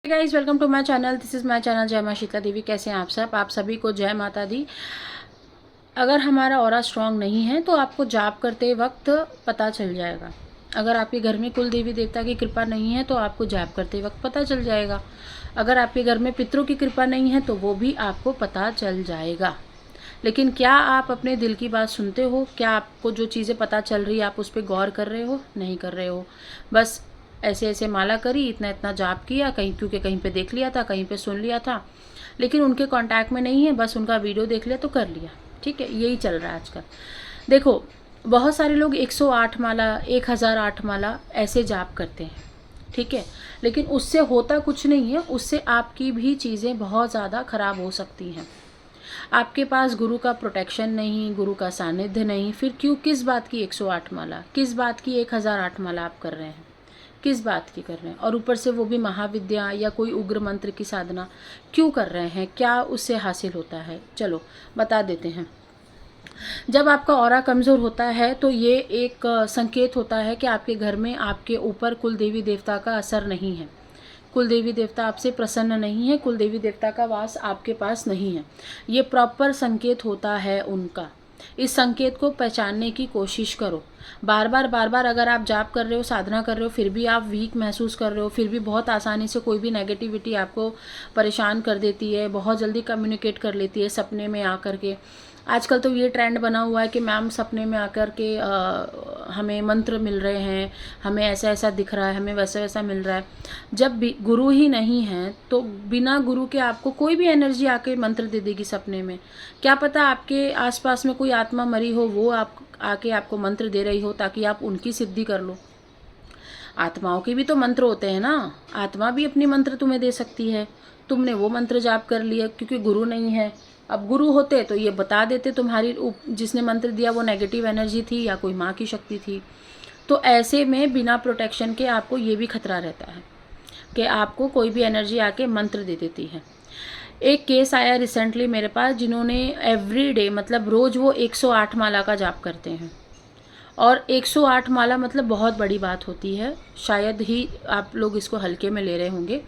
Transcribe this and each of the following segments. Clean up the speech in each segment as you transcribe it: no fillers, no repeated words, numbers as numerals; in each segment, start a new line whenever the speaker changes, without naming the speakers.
Guys welcome to my channel. This is my channel जय मां शीतला देवी। कैसे हैं आप सब? आप सभी को जय माता दी। अगर हमारा ऑरा स्ट्रांग नहीं है तो आपको जाप करते वक्त पता चल जाएगा। अगर आपके घर में कुल देवी देवता की कृपा नहीं है तो आपको जाप करते वक्त पता चल जाएगा। अगर आपके घर में पितरों की कृपा नहीं है तो वो भी आपको पता चल जाएगा। लेकिन क्या आप अपने दिल की बात सुनते हो? क्या आपको जो चीज़ें पता चल रही है आप उस पर गौर कर रहे हो? नहीं कर रहे हो। बस ऐसे ऐसे माला करी, इतना इतना जाप किया, कहीं क्योंकि कहीं पे देख लिया था, कहीं पे सुन लिया था, लेकिन उनके कांटेक्ट में नहीं है, बस उनका वीडियो देख लिया तो कर लिया। ठीक है, यही चल रहा है आजकल। देखो, बहुत सारे लोग 108 माला, 1008 माला ऐसे जाप करते हैं। ठीक है, लेकिन उससे होता कुछ नहीं है। उससे आपकी भी चीज़ें बहुत ज़्यादा खराब हो सकती हैं। आपके पास गुरु का प्रोटेक्शन नहीं, गुरु का सानिध्य नहीं, फिर क्यों, किस बात की 108 माला, किस बात की 1008 माला आप कर रहे हैं? किस बात की कर रहे हैं? और ऊपर से वो भी महाविद्या या कोई उग्र मंत्र की साधना क्यों कर रहे हैं? क्या उससे हासिल होता है? चलो बता देते हैं। जब आपका ऑरा कमज़ोर होता है तो ये एक संकेत होता है कि आपके घर में, आपके ऊपर कुल देवी देवता का असर नहीं है। कुल देवी देवता आपसे प्रसन्न नहीं है, कुल देवी देवता का वास आपके पास नहीं है। ये प्रॉपर संकेत होता है उनका। इस संकेत को पहचानने की कोशिश करो। बार बार अगर आप जाप कर रहे हो, साधना कर रहे हो, फिर भी आप वीक महसूस कर रहे हो, फिर भी बहुत आसानी से कोई भी नेगेटिविटी आपको परेशान कर देती है, बहुत जल्दी कम्युनिकेट कर लेती है सपने में आकर के। आजकल तो ये ट्रेंड बना हुआ है कि मैम सपने में आकर के हमें मंत्र मिल रहे हैं, हमें ऐसा ऐसा दिख रहा है, हमें वैसा वैसा मिल रहा है। जब भी गुरु ही नहीं है तो बिना गुरु के आपको कोई भी एनर्जी आके मंत्र दे देगी सपने में। क्या पता आपके आसपास में कोई आत्मा मरी हो, वो आप आके आपको मंत्र दे रही हो ताकि आप उनकी सिद्धि कर लो। आत्माओं के भी तो मंत्र होते हैं ना। आत्मा भी अपनी मंत्र तुम्हें दे सकती है। तुमने वो मंत्र जाप कर लिया क्योंकि गुरु नहीं है। अब गुरु होते तो ये बता देते तुम्हारी जिसने मंत्र दिया वो नेगेटिव एनर्जी थी या कोई माँ की शक्ति थी। तो ऐसे में बिना प्रोटेक्शन के आपको ये भी खतरा रहता है कि आपको कोई भी एनर्जी आके मंत्र दे देती है। एक केस आया रिसेंटली मेरे पास, जिन्होंने एवरी डे, मतलब रोज़ वो 108 माला का जाप करते हैं। और 108 माला मतलब बहुत बड़ी बात होती है। शायद ही आप लोग इसको हल्के में ले रहे होंगे।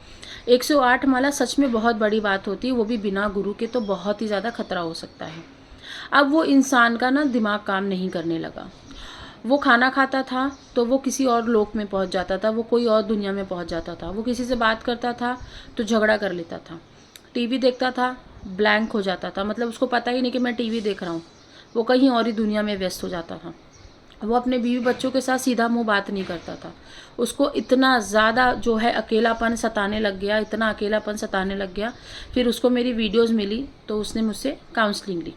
108 माला सच में बहुत बड़ी बात होती है, वो भी बिना गुरु के, तो बहुत ही ज़्यादा खतरा हो सकता है। अब वो इंसान का ना दिमाग काम नहीं करने लगा। वो खाना खाता था तो वो किसी और लोक में पहुंच जाता था, वो कोई और दुनिया में पहुंच जाता था। वो किसी से बात करता था तो झगड़ा कर लेता था। टीवी देखता था, ब्लैंक हो जाता था, मतलब उसको पता ही नहीं कि मैं टीवी देख रहा हूँ। वो कहीं और ही दुनिया में व्यस्त हो जाता था। वो अपने बीवी बच्चों के साथ सीधा मुंह बात नहीं करता था। उसको इतना ज़्यादा जो है अकेलापन सताने लग गया, इतना अकेलापन सताने लग गया। फिर उसको मेरी वीडियोस मिली तो उसने मुझसे काउंसलिंग ली।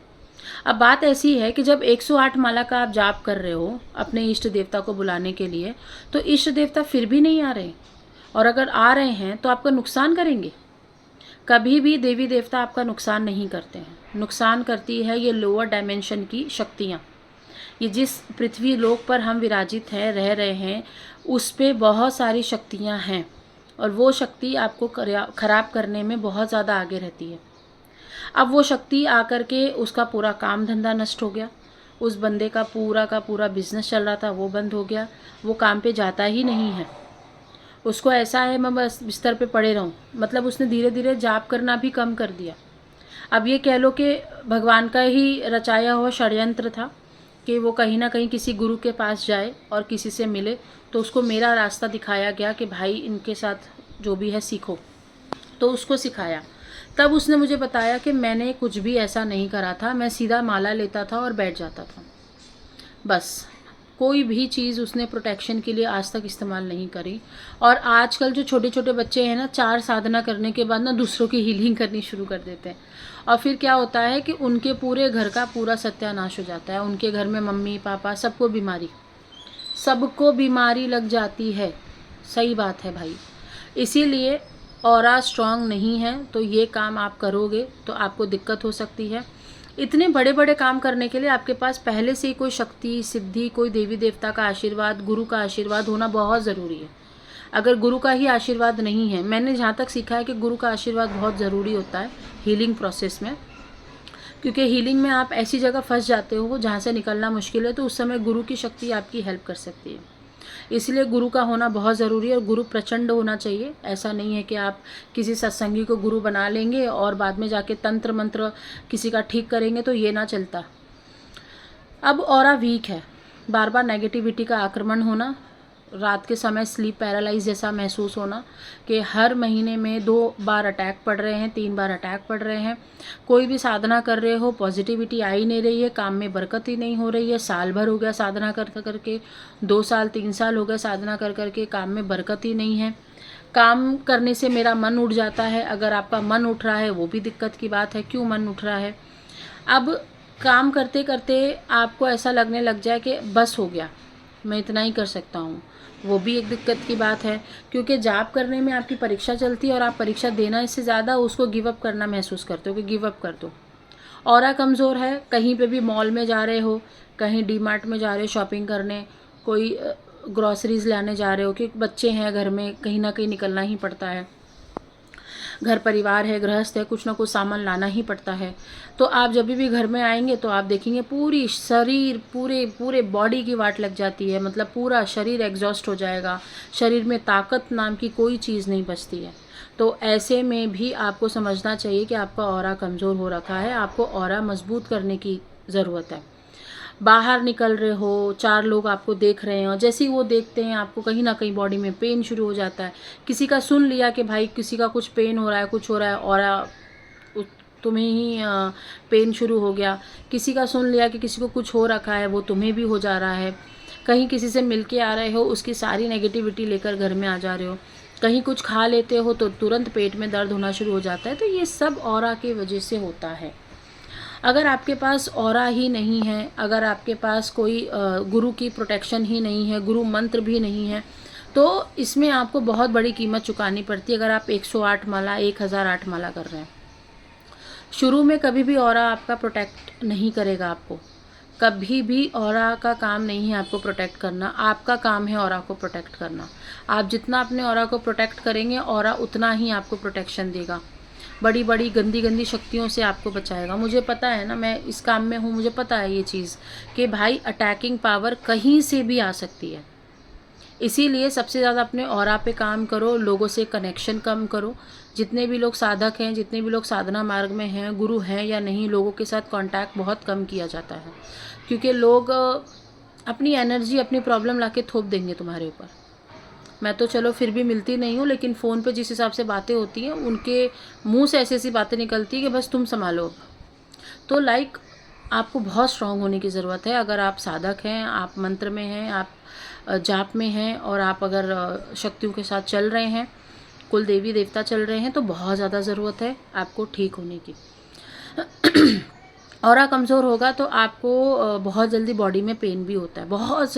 अब बात ऐसी है कि जब 108 माला का आप जाप कर रहे हो अपने इष्ट देवता को बुलाने के लिए, तो इष्ट देवता फिर भी नहीं आ रहे, और अगर आ रहे हैं तो आपका नुकसान करेंगे। कभी भी देवी देवता आपका नुकसान नहीं करते हैं। नुकसान करती है ये लोअर डायमेंशन की शक्तियाँ। ये जिस पृथ्वी लोक पर हम विराजित हैं, रह रहे हैं, उस पे बहुत सारी शक्तियाँ हैं, और वो शक्ति आपको खराब करने में बहुत ज़्यादा आगे रहती है। अब वो शक्ति आकर के उसका पूरा काम धंधा नष्ट हो गया। उस बंदे का पूरा बिजनेस चल रहा था वो बंद हो गया। वो काम पे जाता ही नहीं है। उसको ऐसा है मैं बस बिस्तर पे पड़े रहूं, मतलब उसने धीरे धीरे जाप करना भी कम कर दिया। अब ये कह लो कि भगवान का ही रचाया हुआ षड्यंत्र था कि वो कहीं ना कहीं किसी गुरु के पास जाए और किसी से मिले। तो उसको मेरा रास्ता दिखाया गया कि भाई इनके साथ जो भी है सीखो, तो उसको सिखाया। तब उसने मुझे बताया कि मैंने कुछ भी ऐसा नहीं करा था, मैं सीधा माला लेता था और बैठ जाता था, बस। कोई भी चीज़ उसने प्रोटेक्शन के लिए आज तक इस्तेमाल नहीं करी। और आजकल जो छोटे छोटे बच्चे हैं ना, 4 साधना करने के बाद ना दूसरों की हीलिंग करनी शुरू कर देते हैं। और फिर क्या होता है कि उनके पूरे घर का पूरा सत्यानाश हो जाता है। उनके घर में मम्मी पापा सबको बीमारी लग जाती है। सही बात है भाई। इसीलिए ऑरा स्ट्रांग नहीं है तो ये काम आप करोगे तो आपको दिक्कत हो सकती है। इतने बड़े बड़े काम करने के लिए आपके पास पहले से ही कोई शक्ति, सिद्धि, कोई देवी देवता का आशीर्वाद, गुरु का आशीर्वाद होना बहुत ज़रूरी है। अगर गुरु का ही आशीर्वाद नहीं है, मैंने जहाँ तक सीखा है कि गुरु का आशीर्वाद बहुत ज़रूरी होता है हीलिंग प्रोसेस में। क्योंकि हीलिंग में आप ऐसी जगह फंस जाते हो जहाँ से निकलना मुश्किल है, तो उस समय गुरु की शक्ति आपकी हेल्प कर सकती है। इसलिए गुरु का होना बहुत ज़रूरी है और गुरु प्रचंड होना चाहिए। ऐसा नहीं है कि आप किसी सत्संगी को गुरु बना लेंगे और बाद में जाके तंत्र मंत्र किसी का ठीक करेंगे, तो ये ना चलता। अब ऑरा वीक है, बार बार नेगेटिविटी का आक्रमण होना, रात के समय स्लीप पैरालाइज जैसा महसूस होना कि हर महीने में 2 बार अटैक पड़ रहे हैं, 3 बार अटैक पड़ रहे हैं। कोई भी साधना कर रहे हो, पॉजिटिविटी आ ही नहीं रही है, काम में बरकत ही नहीं हो रही है। साल भर हो गया साधना कर करके, 2 साल 3 साल हो गए साधना कर करके, काम में बरकत ही नहीं है। काम करने से मेरा मन उठ जाता है। अगर आपका मन उठ रहा है वो भी दिक्कत की बात है, क्यों मन उठ रहा है। अब काम करते करते आपको ऐसा लगने लग जाए कि बस हो गया, मैं इतना ही कर सकता हूँ, वो भी एक दिक्कत की बात है। क्योंकि जाप करने में आपकी परीक्षा चलती है और आप परीक्षा देना इससे ज़्यादा उसको गिव अप करना महसूस करते हो कि गिव अप कर दो। ऑरा कमज़ोर है, कहीं पे भी मॉल में जा रहे हो, कहीं डीमार्ट में जा रहे हो शॉपिंग करने, कोई ग्रॉसरीज लाने जा रहे हो, कि बच्चे हैं घर में, कहीं ना कहीं निकलना ही पड़ता है, घर परिवार है, गृहस्थ है, कुछ ना कुछ सामान लाना ही पड़ता है। तो आप जब भी घर में आएंगे तो आप देखेंगे पूरी शरीर, पूरे बॉडी की वाट लग जाती है, मतलब पूरा शरीर एग्जॉस्ट हो जाएगा, शरीर में ताकत नाम की कोई चीज़ नहीं बचती है। तो ऐसे में भी आपको समझना चाहिए कि आपका ऑरा कमज़ोर हो रखा है, आपको ऑरा मजबूत करने की ज़रूरत है। बाहर निकल रहे हो, 4 लोग आपको देख रहे हैं और जैसे ही वो देखते हैं आपको कहीं ना कहीं बॉडी में पेन शुरू हो जाता है। किसी का सुन लिया कि भाई किसी का कुछ पेन हो रहा है, कुछ हो रहा है, और तुम्हें ही पेन शुरू हो गया। किसी का सुन लिया कि किसी को कुछ हो रखा है, वो तुम्हें भी हो जा रहा है। कहीं किसी से मिल के आ रहे हो, उसकी सारी नेगेटिविटी लेकर घर में आ जा रहे हो। कहीं कुछ खा लेते हो तो तुरंत पेट में दर्द होना शुरू हो जाता है। तो ये सब ऑरा की वजह से होता है। अगर आपके पास ऑरा ही नहीं है, अगर आपके पास कोई गुरु की प्रोटेक्शन ही नहीं है, गुरु मंत्र भी नहीं है, तो इसमें आपको बहुत बड़ी कीमत चुकानी पड़ती है। अगर आप 108 माला, 1008 माला कर रहे हैं, शुरू में कभी भी ऑरा आपका प्रोटेक्ट नहीं करेगा आपको। कभी भी ऑरा का काम नहीं है आपको प्रोटेक्ट करना, आपका काम है ऑरा को प्रोटेक्ट करना। आप जितना अपने ऑरा को प्रोटेक्ट करेंगे, ऑरा उतना ही आपको प्रोटेक्शन देगा, बड़ी बड़ी गंदी गंदी शक्तियों से आपको बचाएगा। मुझे पता है ना, मैं इस काम में हूँ, मुझे पता है ये चीज़ कि भाई अटैकिंग पावर कहीं से भी आ सकती है। इसीलिए सबसे ज़्यादा अपने ऑरा पे काम करो, लोगों से कनेक्शन कम करो। जितने भी लोग साधक हैं, जितने भी लोग साधना मार्ग में हैं, गुरु हैं या नहीं, लोगों के साथ कांटेक्ट बहुत कम किया जाता है, क्योंकि लोग अपनी एनर्जी, अपनी प्रॉब्लम लाके थोप देंगे तुम्हारे ऊपर। मैं तो चलो फिर भी मिलती नहीं हूँ, लेकिन फ़ोन पे जिस हिसाब से बातें होती हैं, उनके मुंह से ऐसी ऐसी बातें निकलती है कि बस तुम संभालो। तो आपको बहुत स्ट्रांग होने की ज़रूरत है। अगर आप साधक हैं, आप मंत्र में हैं, आप जाप में हैं, और आप अगर शक्तियों के साथ चल रहे हैं, कुल देवी देवता चल रहे हैं, तो बहुत ज़्यादा ज़रूरत है आपको ठीक होने की। ऑरा कमज़ोर होगा तो आपको बहुत जल्दी बॉडी में पेन भी होता है, बहुत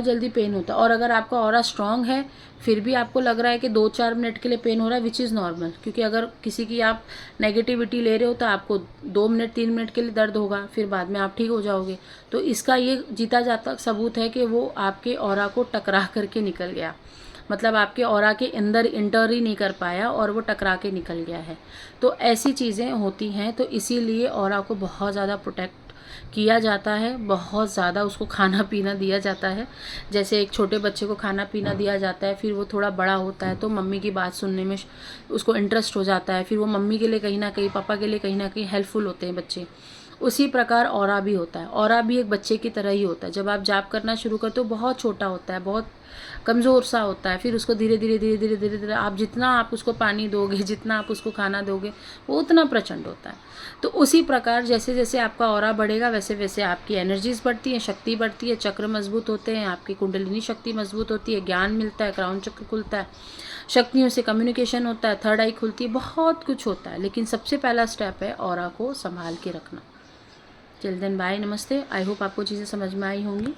जल्दी पेन होता है। और अगर आपका ऑरा स्ट्रांग है, फिर भी आपको लग रहा है कि 2-4 मिनट के लिए पेन हो रहा है, विच इज़ नॉर्मल, क्योंकि अगर किसी की आप नेगेटिविटी ले रहे हो तो आपको 2 मिनट 3 मिनट के लिए दर्द होगा, फिर बाद में आप ठीक हो जाओगे। तो इसका ये जीता जाता सबूत है कि वो आपके ऑरा को टकरा करके निकल गया, मतलब आपके ऑरा के अंदर इंटर ही नहीं कर पाया और वो टकरा के निकल गया है। तो ऐसी चीज़ें होती हैं, तो इसीलिए ऑरा को बहुत ज़्यादा प्रोटेक्ट किया जाता है, बहुत ज़्यादा उसको खाना पीना दिया जाता है। जैसे एक छोटे बच्चे को खाना पीना दिया जाता है, फिर वो थोड़ा बड़ा होता है तो मम्मी की बात सुनने में उसको इंटरेस्ट हो जाता है, फिर वो मम्मी के लिए कहीं ना कहीं, पापा के लिए कहीं ना कहीं हेल्पफुल होते हैं बच्चे। उसी प्रकार ऑरा भी होता है, ऑरा भी एक बच्चे की तरह ही होता है। जब आप जाप करना शुरू करते हो, बहुत छोटा होता है, बहुत कमज़ोर सा होता है, फिर उसको धीरे धीरे धीरे धीरे धीरे धीरे आप जितना आप उसको पानी दोगे, जितना आप उसको खाना दोगे, वो उतना प्रचंड होता है। तो उसी प्रकार जैसे जैसे आपका ऑरा बढ़ेगा, वैसे वैसे आपकी एनर्जीज बढ़ती हैं, शक्ति बढ़ती है, चक्र मजबूत होते हैं, आपकी कुंडलिनी शक्ति मजबूत होती है, ज्ञान मिलता है, क्राउन चक्र खुलता है, शक्तियों से कम्युनिकेशन होता है, थर्ड आई खुलती है, बहुत कुछ होता है। लेकिन सबसे पहला स्टेप है ऑरा को संभाल के रखना। टिल देन बाय, नमस्ते। आई होप आपको चीज़ें समझ में आई होंगी।